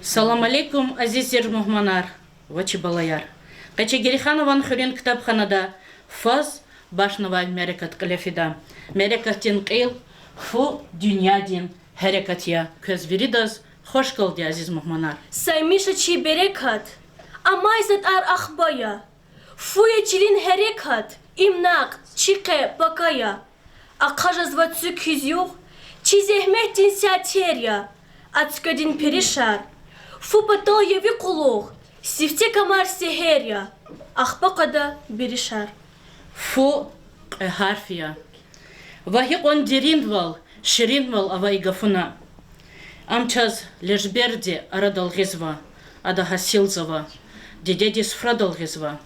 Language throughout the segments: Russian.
Салам алейкум, азизер мухманар, вачи балаяр. Каче Гериханован хурин китапханада фаз башнава мерекат калефида. Мерекатин кил фу дюнядин херекатия. Көзверидаз хош калди, азиз мухманар. Саймиша чи берекат, амайзат ар ахбая. Фуя чилин херекат, имнак, чике бакая. Акажазва цукюзюх, чи зехметин сятеря, ацкадин перешар. Фу батал яви кулух, сифте камар сехеря, ахбакада берешар. Фу харфия. Вахикон диринвал, ширинвал авайгафуна. Амчас лежберди арадалгизва, адахасилзава, дедедис фрадалгизва.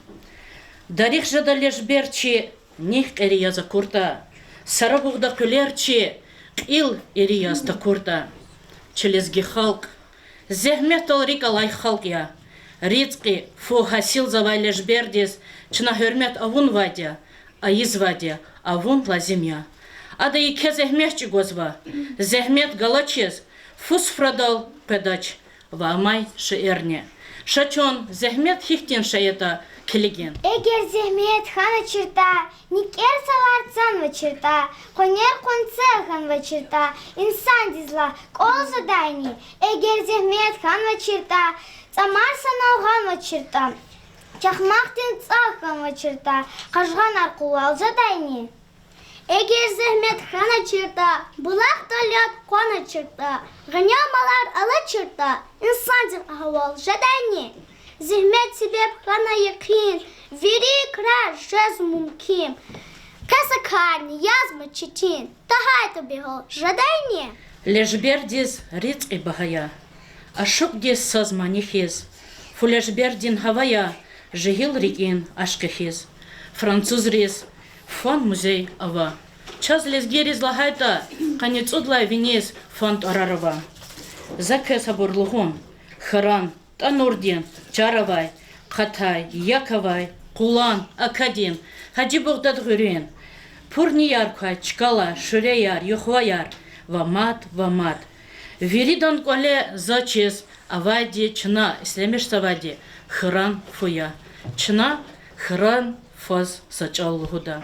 Дарих жада лежберчи них эрияза курта, сарабугда кулерчи ил эриязда курта. Челезги халк, зехметал рикалай халкя, рицки фу хасилзава лежбердис, чна хөрмет авун вадя, аиз вадя, авун лазимя. Ада и ке зехмешчи гозва, зехмет галачез, фус фрадал педач, вамай шеерне. Шачон зехмет хихтин шаета келеген. Эгер зехмет хана черта, никер саларцан ва черта, конер концехан ва черта, инсан дизла, кол задайни. Эгер зехмет хана черта, цамар саналган ва черта, чахмахтин цахан ва черта, кажган аркулал задайни. Эгер зехмет хана черта, булак толят кона черта, ганямалар ала черта, инсан див ахвал жадайни. Зехмет себеб хана якин, вери краш жез мумким. Каса карни, язма читин, тахай тобі го жадайни. Лежбердиз риц и багая, ашук-дис сазманихиз, фу лежбердин хавая, жигил рикин ашкахиз. Француз риз, фон музей ава. Час лезгериз лагайта, канец удлай винез фонд арарова. Закес абурлугун, харан, танурдин, чаравай, катай, яковай, кулан, акадин, хаджи бугдад гурин. Пурнияр кай, чкала, шуреяр, юхваяр, вамат, вамат. Виридан коле зачес, авади, чна, ислемеш савади, хран фуя. Чна, хран фаз сачал гуда.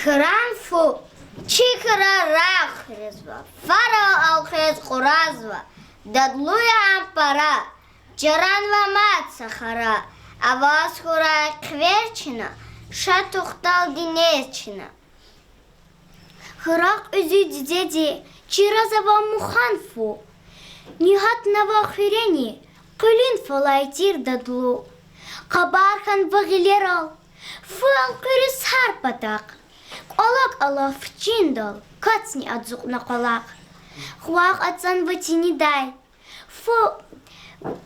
Хран фу, чихра рах резва, фара алхез куразва, дадлуя ампара, джаранва мат сахара, аваз хура кверчина, шатухтал динечина. Храк узи дидеди, чиразава мухан фу, нихат нава хирени, кулин фалайтир дадлу, кабархан вагилерал, фал курис харпатак. Колак алла фчиндал, кацни адзук на колак. Хуак ацан ватини дай. Фу,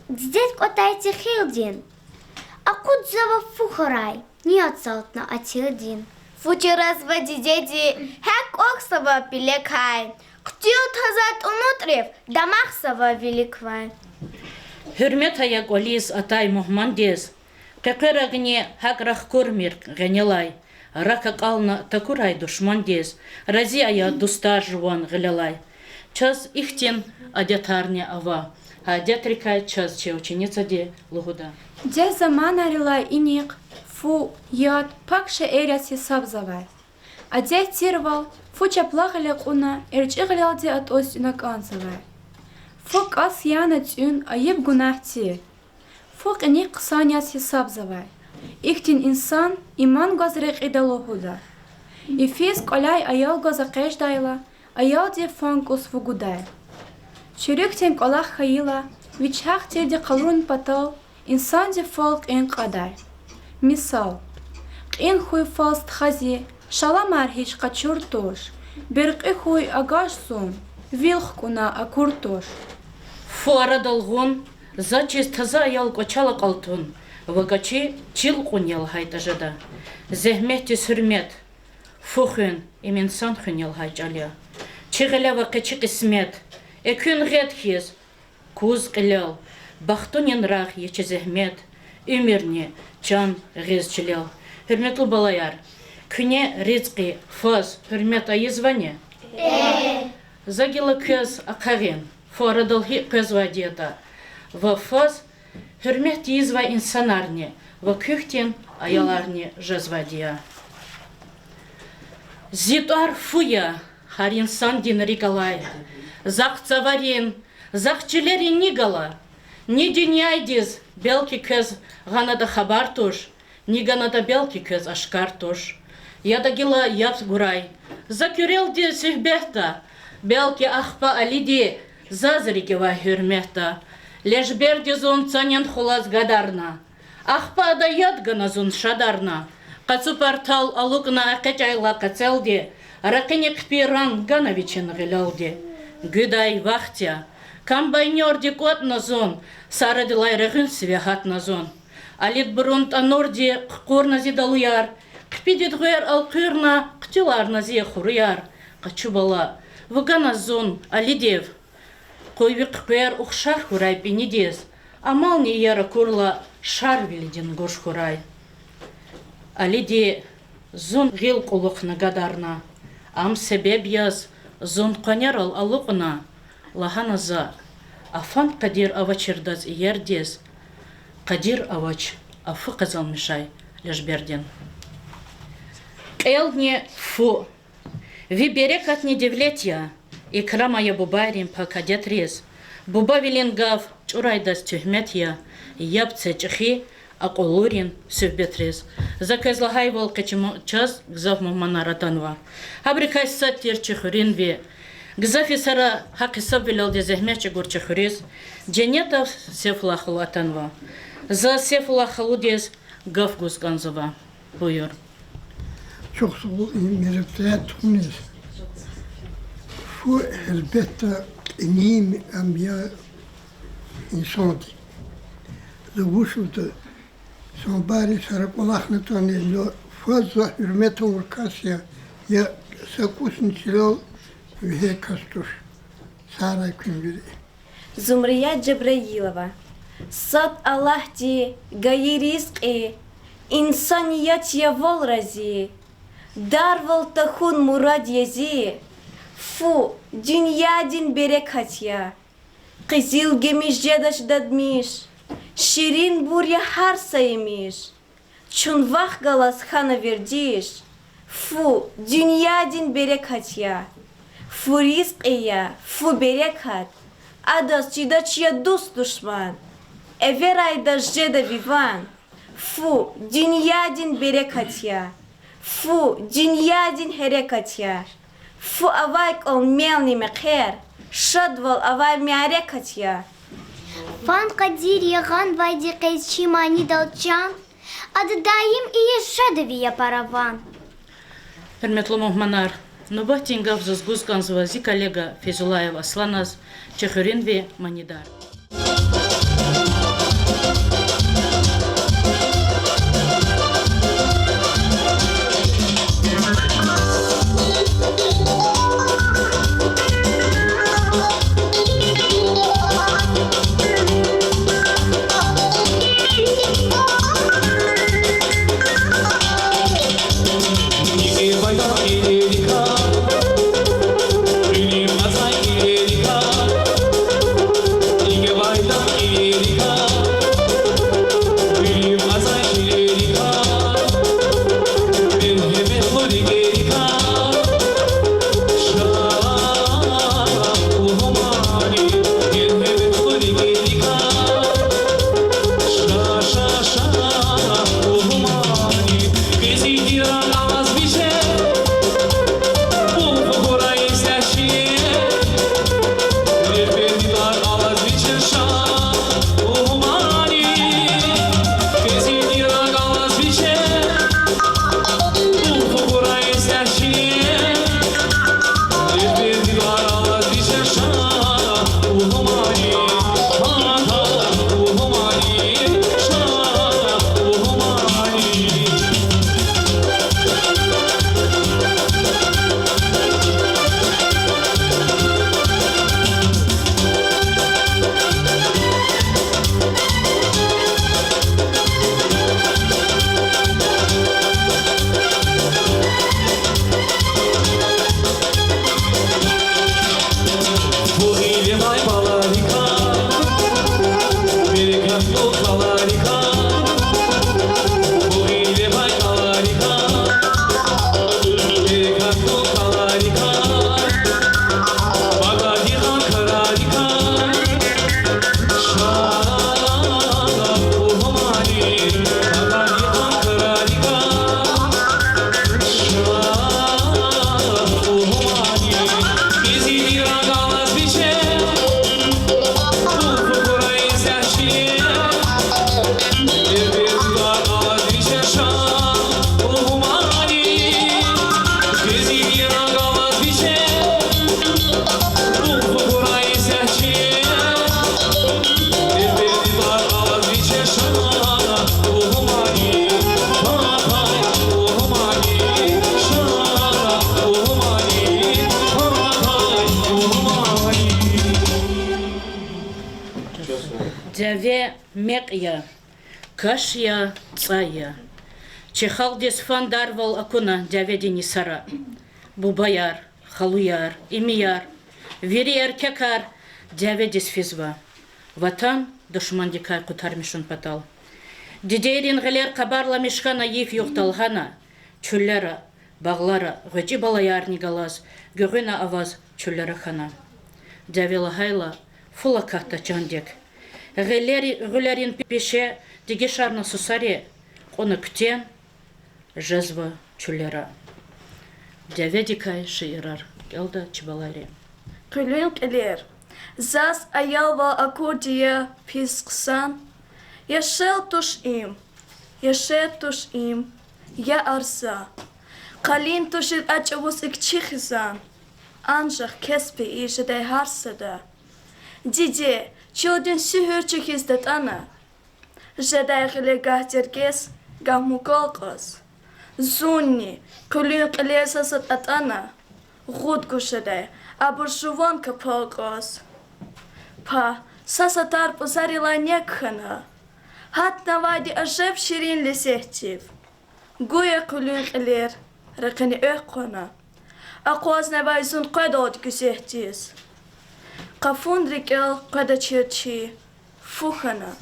дедет котайте хилдин. А кут зава фухарай, не отсалт на атилдин. Фучи разводи деди, хек оксава пилекай. Ктил тазат унутрев, дамахсава великвай. Hürmet ayak oliz atay muhmandez. Кекерагне хаграх курмир генелай. Рака кална такурай душмандез. Рази ая дуста жуан гелялай. Час ихтин адятарня ава. А адятрикай час че ученица де лугуда. Де заман арилай иник, фу, яд, пакше эряси сабзавай. А де тирвал, фу чаплагаля куна, эрчиглял де от осюнак анзавай. Фу кас яна тюн, а еб гунахти. Фу иник ксаняси сабзавай. Ихтин инсан иман газрек идалохуда. Ифис коляй аял газа кэждайла, аял де фанкус фугудай. Чурюктен колах хаила, вичхах де калрун патал, инсан де фалк ин кадай. Мисал, ин хуй фалст хази, шаламар хич качуртош, берк и хуй агаш сум, вилх куна акуртош. Фу арадалгун, зачис таза аял кочала калтун. Вагачи чил кунял хайтажада. Зехметис хürmet. Фухын именсан хынял хайчаля. Чигеля вакачи кисмет. Экүн гетхиз. Куз кылял. Бахтунин рах ече зехмет. Өмерне чан гезчилял. Хürmetli балаяр. Күне ризқи фаз хürmet айызване. Загила көз акагин. Форадалхи көз вадиета. Вафаз hürmet izva insanarni, va kühtin ayalarni жазвадия. Зитуар фуя, har insan din rigalay, zaq цаварин, zaq çileri nigala, ni dünyaydiz, belki köz ganada habar tuş, ni ganada belki köz aşkar tuş. Ya da gila yaps guray, zaküreldi sühbehta, belki ahpa alidi, zazrigi va hürmehta. Лежберди зон цанен холаз гадарна. Ахпа да ядгана зон шадарна. Кацу портал алукна акачайла кацелди. Ракенек пиран гановичен гилалди. Гудай вахтя. Камбайнерди котна зон. Сарадилай регын свяхатна зон. Алит брунт анорди курна зидалуяр. Кпидит гуэр алкырна ктиларна зе хуруяр. Качубала. Вгана зон алидев. Койвик квер ухшар хурай пенидес, амал не яра курла шар вилидин гош хурай. Алиди зон гил кулук нагадарна, ам себеб яз зон конярал алукна, лаханаза, афан кадир авачирдаз иердес, кадир авач, афу казал мишай лежбердин. Элдне фу, виберек от недевлетия, İkra maya bubayrim pakadet rez. Buba vilin gav çuraydas tühmet ya. Yaptse çıxi aqulurin söhbet rez. Zakazlahay vol çaz gzav mumanaratanva. Habrikay sattir çıxurin ve gzafi sara hak hesab vilal zehmet çgur çıxuriz. Ceneta seflaxul atanva. Za seflaxul dez gav guzganzava. Buyur. Çok sağ ol, merhaba Tunis. Şu elbette iyiyim ambiya insandı. Zavuşudu. Son bari sarıp olaklı tanıyor. Fazla hürmet olur kasya. Ya sakusun çilal ve kastuş. Saray küngürü. Zumriya Cebrailova. Sat Allah di gayi rizqi. İnsaniyet yavol razi. Darval tahun murad yazi. Фу, дюньядин берекатья, кызыл гемиш жедаш дадмиш, ширин буря харсаемиш, чунвах галас хана вердиш. Фу, дюньядин берекатья, фу ризк эя, фу берекат, адас чидачья дус душман, эверайда жеда виван. Фу, дюньядин берекатья, фу, дюньядин херекатья. Фу авайк ол мелни мекер, шадвал авай мярекатья. Фан кадир яган вайди кайчи мани далчан, аддаим и ешадовия параван. Hürmetli muhmanar, Nubatin gavzız guzganzıva zi kollega Fezulayev Aslanaz, Çehurin ve Manidar. She Чехалне мекья, кашья цая. Чехалдес фандарвал акуна дяведини сара. Бубаяр, халуяр, имияр, верияр кекар, дяведис физва. Ватан душмандикай кутармишун патал. Дидейрин гелер кабарла мишхана ев юхталгана. Чуллера, бағлара, ғөчі балаярни галаз, гүгіна аваз чуллера хана. Дявела хайла, фула катта чандек. Гүлерин пеше, диге шарна сусаре, қоны күтен, жазва чуллера. Дяведикай шиирар, келда чыбаларе. Күлін келер, зас аялва акудия писқсан, яшел туш им, я арса. Қалин тушит ачавус икчихизан, анжақ кеспи ишедай харсада. Диде, чудин сүйірчікіздет ана. Жедай ғілі гахтергес, гахмуголғыз. Зунни, күлін қілесасат ат ана. Ғуд гушедай, абыршуван капалғыз. Па, сасатар позарила некхана. Хат навади ажеп ширин лисехтив. Гуя күлін қілер. Ракани ökkona. Aqwazna vayzun qadod güsehtiz. Qafundrikel qada çirçi. Fukhana.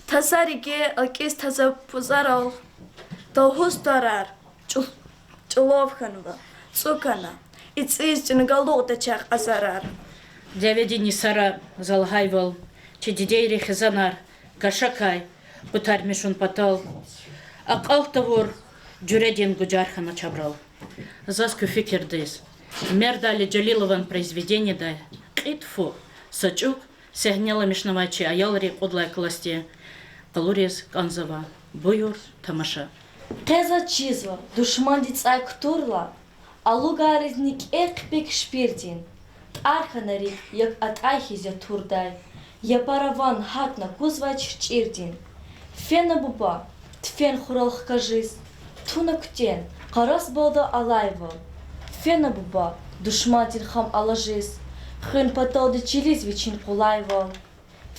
Tasarige alkis taza puzaral. Dalhus darar. Чуловханва. Цукана. Ицизтин галота чак азарар. Дяведини сара залгайвал. Чедидейри хизанар. Кашакай. Кутармишун патал. Ақалтавур. Джуредин Гуджархана чабрал. Заску фикердис. Мердали Джалилован произведение да. Китфу. Сачук. Сягнела мишнавачи аялри кодлай класти. Калурис канзава. Буюр тамаша. Теза чизва, душмандиц айктурла, алугаризник экпик шпиртин. Арханарик, як от айхизя турдай. Я параван хатна кузвай чирчиртин. Фена буба, тфен хуралх кажис. Туна ктен, карас болда алайва. Фена буба, душмантин хам алажис. Хын паталды чилиз вичин кулайвал.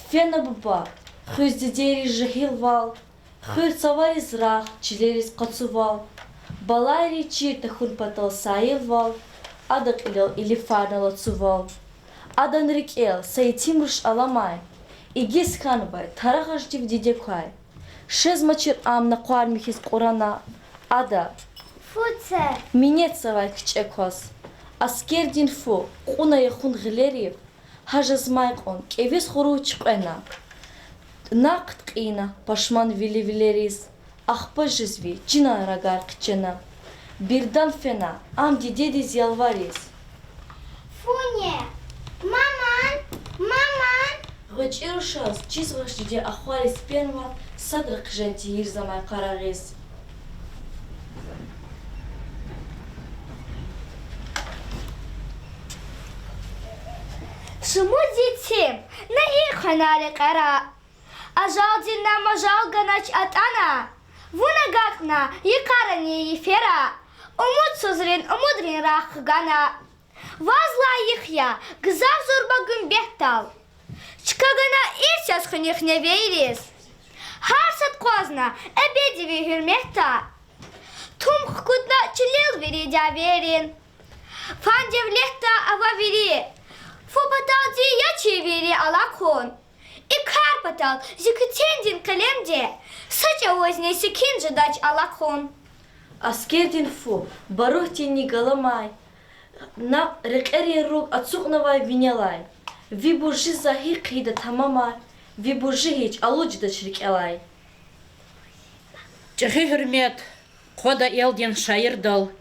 Фена буба, хыз дедери жахилвал. Хыр савари зрах, чилерис кацувал. Балайри чирта хын патал саилвал. Адак илел или фарнал отсувал. Адан рикел, саитимруш аламай. Игис ханбай, тарахашдив дидекай. Шезмачир ам на куармихис курана. Ада. Фуце. Минецавай кчекос. Аскердин фу, куна яхун гилерив. Хажазмайкон, кевис хуру чпена. Нақт қина, пашман вили-вилерис. Ахпа жизви, чина рагар кчена. Бирдан фена, ам дидедиз ялварис. Фуне. Маман. Гочирушас, чизваш диде ахварис пенва, садрак женти ирзамай карагис. Шуму детим, на их ханаре кара. Ажал дина мажал ганач атана. Вунагакна, якарани ефера. Умут сузрин, умудрин рах гана. Вазла ихя, гзав зурба гумбехтал. Чкагана ирсяс хних не верис. Харсат козна, эбедиви хюрмехта. Тум хкутна чилил веридя верин. Фандев лехта ава вери. Фупатал ди ячи вери алакон. И карпатал зикутендин калемде. Сача возне секинджи дач алакон. Аскердин фу, барухтин не галамай. На рекери рук отсукнавай винялай. Ви буржи захир кида тамамай. Ви буржи хич алуджда чрикелай. Чахи хурмет. Кода елден шайырдал.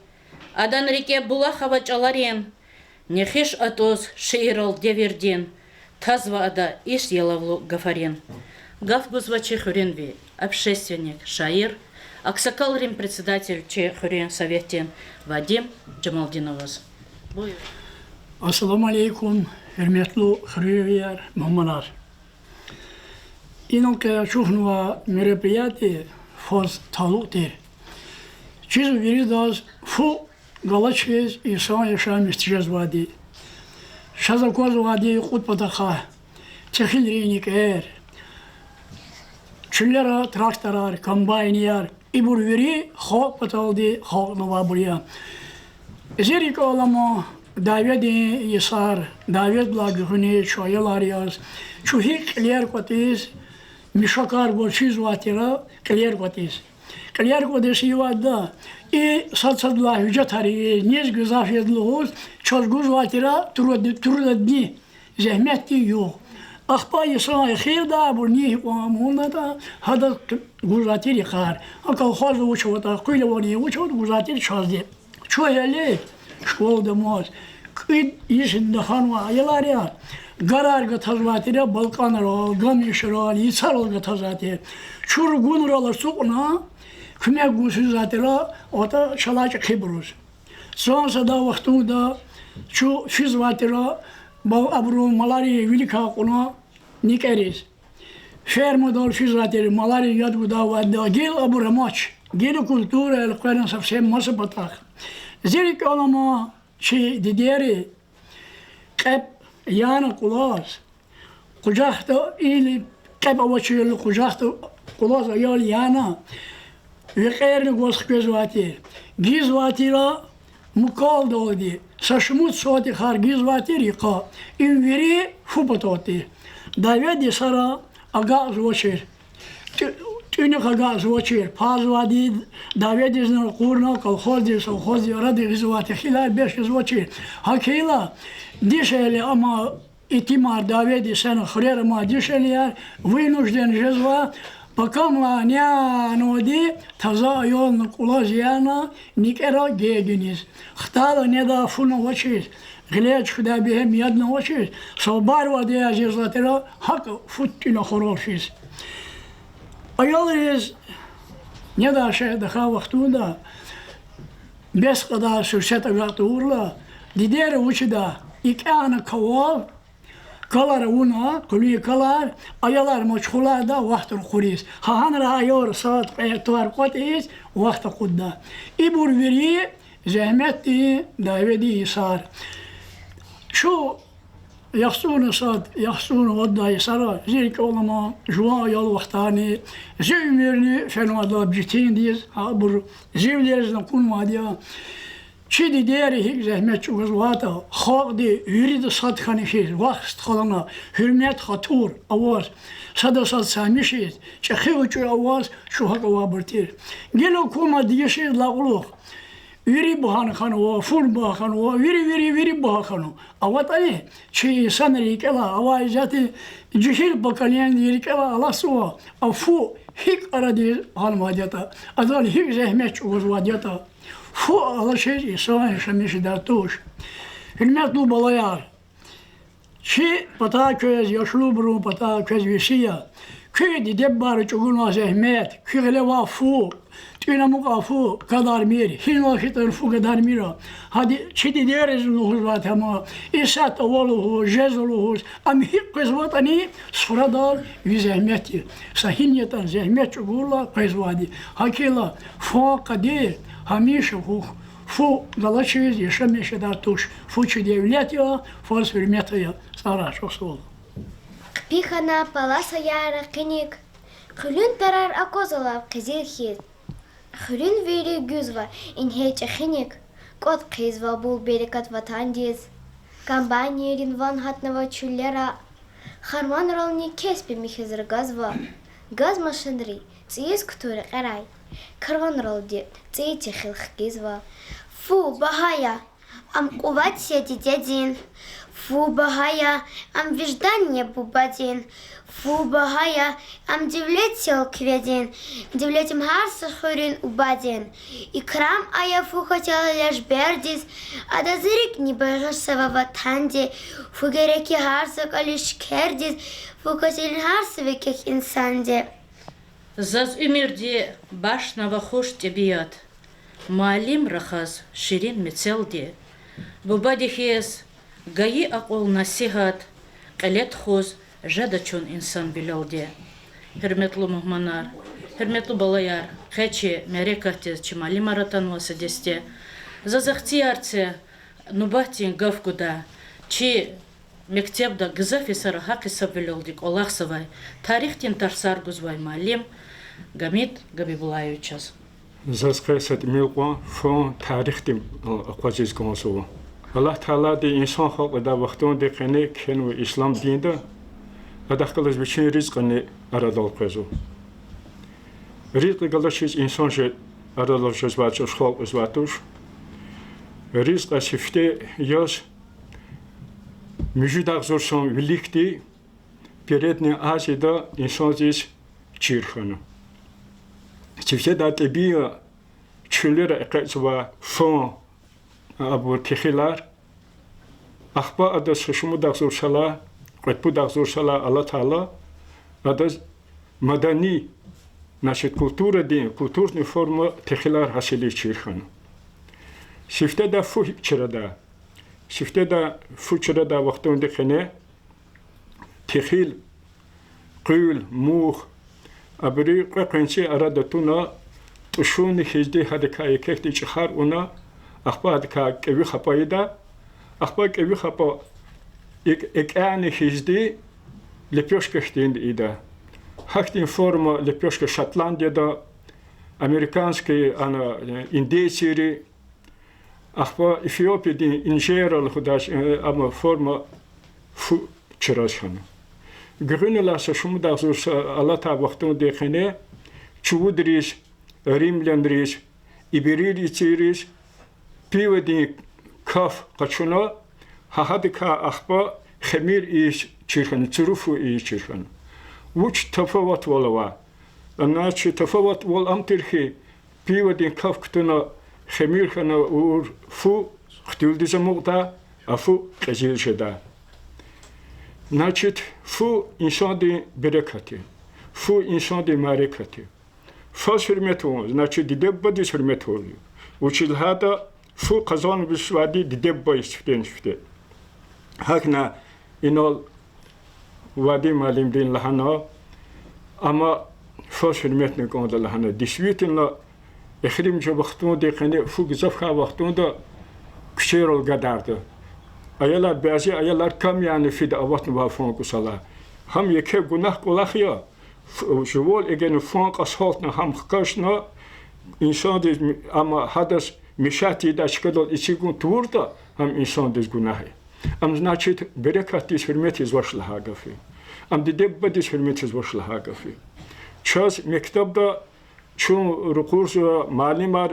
Адан реке булахава чаларен. Нехиш атоз шиирал деверден. Тазва ада иш елавлу гафарен. Гав гузва чехуренви, общественник, шаир, аксакал рим председатель чехурен советтен Вадим Джамалдиновоз. Assalamu alaikum, hürmetli хрюевияр, мамалар. Инонка чухнува мероприятие фоз талуктер. Чиз виридаз фу галачвез и сан яшам истрез вади. Шазакоз вади кут патаха. Чехил рейник çüllera traktorar, kombayniyar, ibur veri halk pataldi, halk nova buraya. Zerik olama davet yasar, davet lagıhını çoyalar yaz. Çuhi kliyer kotiz, mişakar borçiz vatira kliyer kotiz. Kliyer kotiz yuvada. Satsадла hücatari, niz güzafiyetliğuz, çözgüz vatira turda dni, zahmeti yok. Akpa yasa xir da burni qamuna da hada güzatiri khar. Akal xoz uçota, kuyla vani uçot güzatiri çözdi. Çoyali, şkolda moz. Kid işinde hanva aylar ya. Garar gatazvatira Balkanlar, Gamişral, İsarol gatazatira. Çur gunuralar suqna. Küme gusuz zatira ota şalaç khibruz. Sonsa da vaxtunda şu fiz vatira ba abru malari vilika qona nikeriz. Fermodor fiz vatira malari yad da vada gel abura maç. Gel kultura el qana savse mas batak. Zirik alama şey dideri qep yana qulas. Kucakta ili qep avaçıyla kucakta qulas ayal yana. Векерни госквезвати. Гизватира мукал долди. Сашмут соти хар гизватири ка. Инвери фупатоти. Даведи сара ага звучир. Тюник ага звучир. Пазвади даведи знал курна колхози совхози ради гизвати. Хилар беш звучир. Хакила дишели ама итимар даведи сена хрера ма дишели яр. Вынужден жезва. Bakamla ne nodi taza yolun kulaziyana nikera geginiz. Xtala ne da funa vaçiz. Gleç kuda bihem yadna vaçiz. Sobar va de ajizatera hak futtina xoroşiz. Ayalriz ne da şey daha vaxtunda bes kadar sürsete gaqtı urla didere uçida ikana kaval kalar una, kuli kalar, ayalar maçhular da vaxtın kuris. Hahanra ayor saat tuar kotiz, vaxta kudda. İbur veri, zahmetti, davedi isar. Şu yaxsunu saat, yaxsunu vadda isara, zirk olama, juva ayal vaxtani, zivmirni fenvada bitin diyiz, ha bur zivlerizden kunmadiya. Çidi değeri hik zahmet çuğuz vata, xalq de yürüdü satkanışiz, vaxt kalana, hürmet hatur, avaz, sadasat samişiz, çekhi uçu avaz, şu hak avabırtir. Gelo kuma diyişiz lağuluq, yürü buhan kanu, ful buhan kanu, yürü buhan kanu. Avatani, çi sanır ikela, avaizati, cihil bakalayan ikela alasıva, afu hik aradı halmadiyata, adal hik zahmet çuğuz vadiyata. Fu alışır İsa'nın yaşamışı dertuş. Hürmetli balayar. Çi pata köz yaşlı buru pata köz visiya. Köy debbar çuğuna zahmet. Köyle va fu. Tüynamuk afu kadar mir. Hin vakitler fu kadar mira. Hadi çi dideriz luhuz vatama. İsat avaluhu, jezuluhuz. Am hik köz vatani sıradar yüz zahmeti. Sahinyeten zahmet çuğurla köz vadi. Hakila fu kadir. Hamisha fu galachız yaşamışı da tuş. Fu devletiya, fals hürmetiya. Sara çok sağ ol. Пихана паласа яра кыник. Хülün tarar akozalav kızıl hit. Хülün veri güz var. İnheçe kınik. Kod kızva bul berikat vatandiz. Kambanyerin van hatnava çüllera. Харман ролни кеспи михезр газва. Газ машинри. Циез ктуре qarай. Karvan roldi. Цейте хилх гизва. Фу, Bahaya. Am кувать сети дядин. Фу, Bahaya. Am виждание бубадин. Фу, Bahaya. Am дивлет сел кведин. Дивлетим харса хурин убадин. Икрам ая фу хотела лишь бердис. А да зырик не бежасава ватанди. Фу гереки харса калиш кердис. Фу хотелин харса векех инсанди. Заз умирди башнава хуш тебият. Малим рахаз ширин мецелди. Бубадихес гаи акол насихат. Қалет хуз жадачун инсан билалди. Hürmetli muhmanar, hürmetli balayar, keçi merekatez çimali maratanvası deste. Zazakhtiyarce nubatin gavkuda, çi мектепда гызафисара хакиса велелдик олахсавай. Тарихтин тарсар гузвай малим Гамит Габибулаевичас. Заскайсат милква фон тарихтим аквазиз гонсо. Аллах Таала ди инсан хокда вақтон де кене кену ислам динда адахкалас бичин ризқани арадал кезу. Ризқи галашиз инсан же арадал жазвачу хок зватуш. Ризқа сифте яс мижудах зорсон великти передне Азида инсан здесь чирхана. Сифте да тебия чулера экзва фон абу тихилар ахба адас шуму дагзур шала qetbu dagzur шала Аллах Таала адас мадани значит культура дин культурная форма тихилар хасили чирхан сифте да фу чирада вақтон дехне тихил qul мух абри qenchi арадатуна тушуни хизди хадакай кехти чихар уна ахбад ка кеви хапайда ахбад кеви хапа икани хизди лепешка хтинд ида хактин форма лепешка Шотландия да американский ана индейцери ахба Эфиопия дин инжерал худаш ама форма фу чирашхан грюнела са шумда зур Аллах та вақтун дехне чудриш римляндриш ибериричириш пивадин каф качуна хахадика ахба хемир иш чирхан цуруфу иш чирхан уч тафават волава аначи тафават вол амтирхи пивадин каф ктуна хемир хана ур фу хтилдизамугда афу казилшеда значит фу инсан ди берекати фу инсан ди марекати фасфирмету значит дебба дисфирмету учил хада фу казан бисвади дебба истфте хакна инол вади малим дин лахана ама фасфирметне конда лахана действительно эхрим же вақтун де кане фу гзафха вақтун да кшерол гадарда ayalar bazı ayalar kam yani fide avatn va fon kusala ham yeke günah kolahya juvol egen fon qashotna ham khashna insan de ama hadas mishati da shkadol ichigun turda ham insan de günah am значит berekat dis hürmet iz vashlaha gafi am de debba dis hürmet iz vashlaha gafi chas mektabda chun ruqurs malimar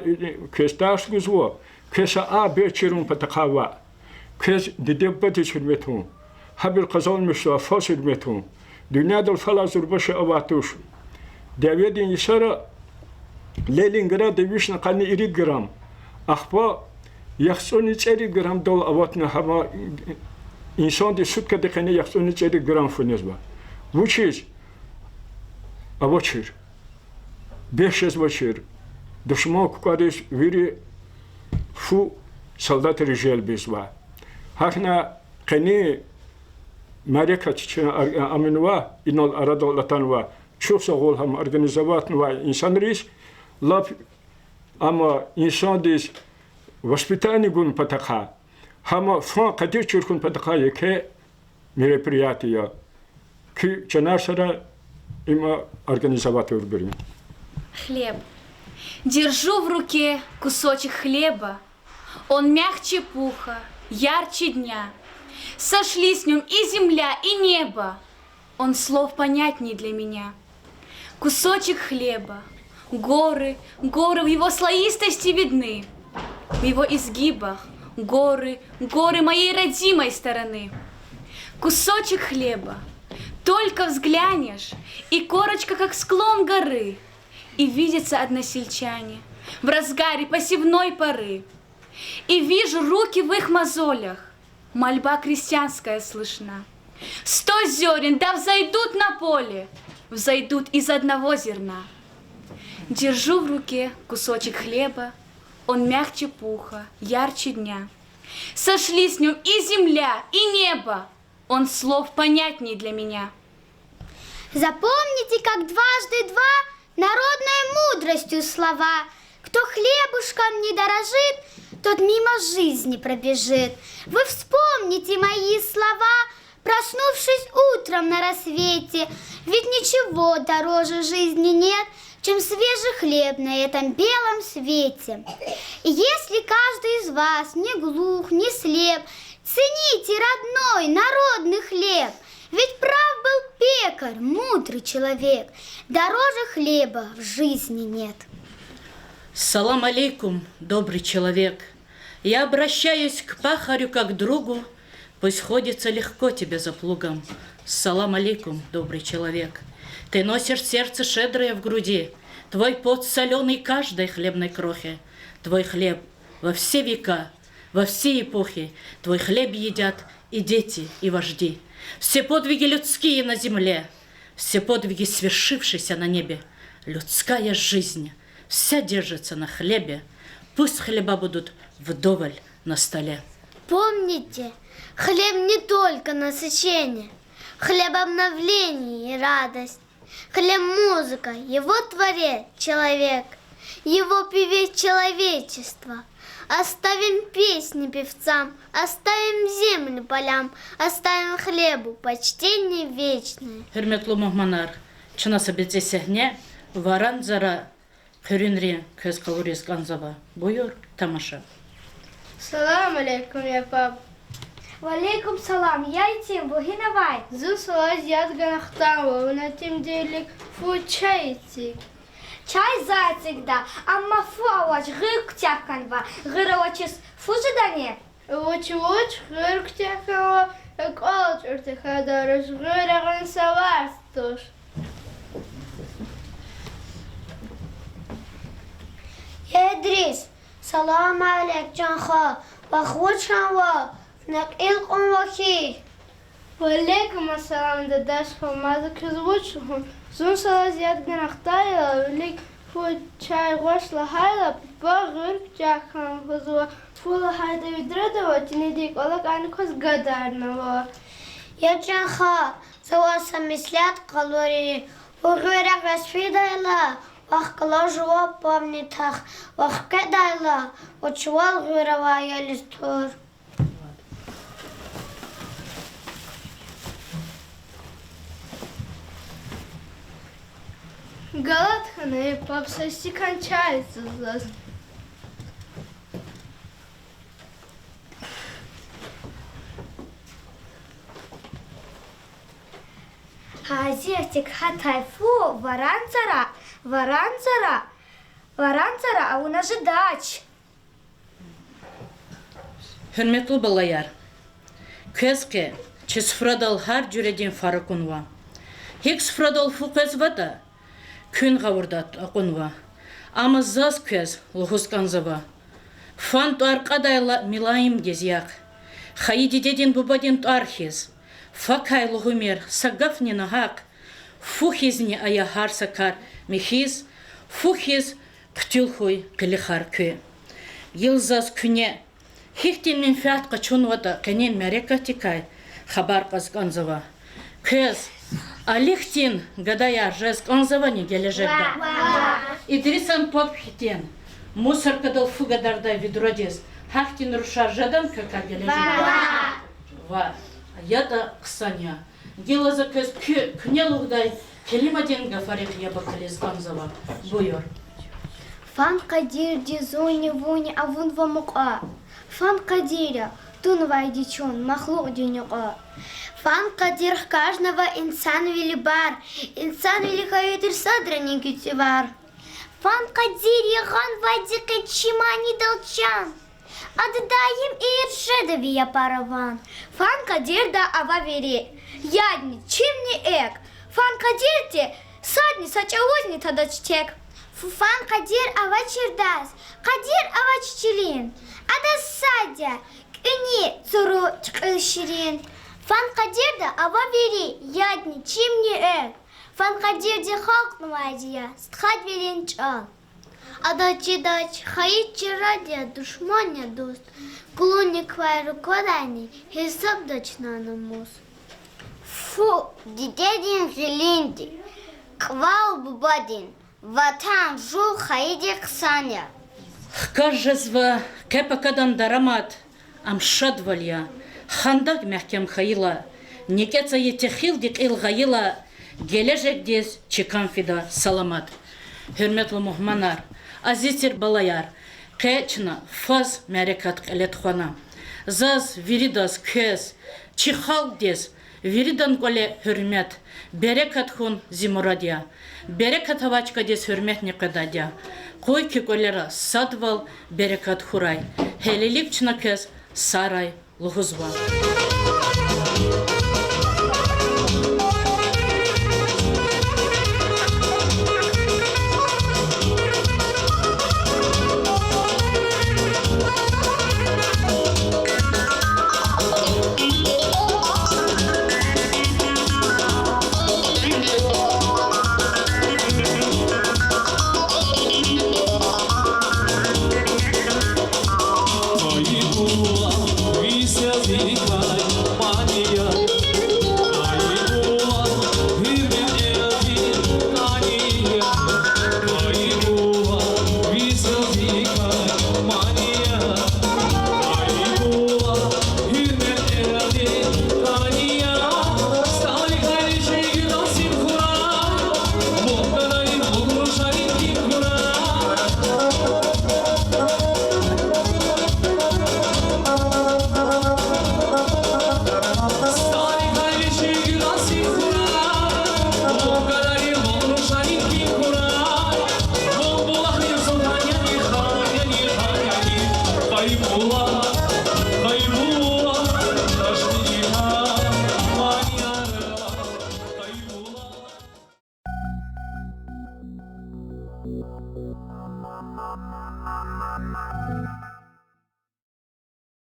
kestash guzwa kesa a becherun pataqawa كيس دبتي شرمتهم حب القزال مشوا فاصل متهم دنيا دول فلاز ربش أواتوش داويدين يسرا ليلين غرا دويشنا قاني إريد غرام أخبا يخصوني تسيري غرام دول أواتنا هما إنسان دي سود كدقيني يخصوني تسيري غرام فنزبا وچيز أواتشير بيشيز وچير دشمان كوكاريش ويري فو солдат رجال بيزوا هاكنا قني ماركة أمنوا إنول أرادو لتنوا شوف سغول هم أرجانيزوات نوا إنسان ريش لاب أما إنسان ديس وسبيتاني جون بتقها هم فان قدير شركون بتقها يكى мероприятия كي جناسرة إما أرجانيزوات وربرين Хлеб. Держу в руке кусочек хлеба. Он мягче пуха, ярче дня. Сошлись с ним и земля, и небо. Он слов понятней для меня. Кусочек хлеба. Горы, горы в его слоистости видны. В его изгибах горы, горы моей родимой стороны. Кусочек хлеба. Только взглянешь, и корочка, как склон горы. И видятся односельчане в разгаре посевной поры. И вижу руки в их мозолях, мольба крестьянская слышна. 100 зерен, да взойдут на поле, взойдут из одного зерна. Держу в руке кусочек хлеба, он мягче пуха, ярче дня. Сошлись с ним и земля, и небо, он слов понятней для меня. Запомните, как дважды два народной мудростью слова. Кто хлебушком не дорожит, тот мимо жизни пробежит. Вы вспомните мои слова, проснувшись утром на рассвете, ведь ничего дороже жизни нет, чем свежий хлеб на этом белом свете. И если каждый из вас не глух, не слеп, цените родной народный хлеб. Ведь прав был пекарь, мудрый человек, дороже хлеба в жизни нет. Салам алейкум, добрый человек. Я обращаюсь к пахарю как к другу, пусть ходится легко тебе за плугом. Салам алейкум, добрый человек. Ты носишь сердце шедрое в груди, твой пот соленый каждой хлебной крохе. Твой хлеб во все века, во все эпохи, твой хлеб едят и дети, и вожди. Все подвиги людские на земле, все подвиги свершившиеся на небе. Людская жизнь вся держится на хлебе, пусть хлеба будут вдоволь на столе. Помните, хлеб не только насыщение, хлеб обновление и радость. Хлеб музыка, его творец человек, его певец человечество. Оставим песни певцам, оставим землю полям, оставим хлебу почтение вечное. Hürmetli muhmanar, çınası bilsehne, varan zara, körünri, köz kavuriz ganzaba. Buyur, tamaşa. Салам алейкум, я пап. Валейкум салам, я и тем, бугинавай. Зу салаз яд ганахтава, на тем деле фу чайти. Чай зацигда, амма фуавач, гык тяканва, гыравачис фужидане. Уч, гырк тякава, колч уртихадарыш, гыраган савастуш. Эдрис, салам алейк, джанха, вахвучханва, накилкум вахи. Валейкум ассалам, дадашха, мазак звучхун. Зу салаз яд ганахтава, велик фу чай гошла хайла, па гырк тякан хузуа. Фула хайда видрадава, тинидик олак анкос гадарнава. Я джанха, заваса мислят калории, угырак распидайла, вахкала жуа помнитах, вахкедайла, учвал гыравая листур. Галатхана, пап, сости кончается. Hazirtik haтай фу, варанцара, а у нас же дач. Hürmetli balayar, közke, çiz fradal har cüredin farakunva. Hiks fradal fu közvada, kün gavurdat akunva. Ama zaz köz luhuskanzava. Fant arkadayla milayim gezyak. Haydi dedin bubadin arhiz. Fakay luhumir sagafni nahak. Fuhizni ayahar sakar mihiz. Fuhiz ktülhuy kilihar kö. Yılzaz küne. Hihtin min fiat kaçunvada kenin mereka tikay. Habar kazganzava. Köz. Алихтин, гадая, жест, он завани гележерда. Идрисан попхитин, мусор кадал фугадарда видродис, хахтин руша жадан кака гележерда. Ва, яда ксаня, гела заказ кнелугдай, келимадин гафарик яба кализганзава. Буйор. Фан кадир дизуни вуни авун вамука. Фан кадиря, тун вайдичон, махлук дюнюка. Фан кадир каждого инсан вилибар, инсан великоветер садрани гютивар. Фан кадир яган вайдика чимани долчан, отдаем и иршедовия параван. Фан кадир да ававери, ядни, чем не эк. Фан кадир те, садни сачавозни тадачтек. Фан кадир авачердас, кадир аваччилин, адас садя, кни цуру чкширин. Фан кадирда ававери, ядни, чем не эк. Фан кадирде халкнувадия, стхад верен чал. Адачи дач, хаичи радия, душманя дост. Клоник вайру квадани, хисаб дачна намус. Фу, дидедин хилинди, квал бубадин, ватан жу хаиди ксаня. Хкажезва, кепакадан дарамат, амшадвалья. Хандаг мягким хаила, Никеца етехил дик ilgayıla gelecek dez çıkan fida salamat. Hürmetli muhmanar, azizir balayar, keçna faz merekat elet xona. Zaz viridas köz, çıxal dez, viridan kole hürmet, berekat hun zimuradya. Berekat havaçka dez hürmet nikadadya. Koy ki kolera sadval berekat huray. Helilik çına köz saray luhuzval.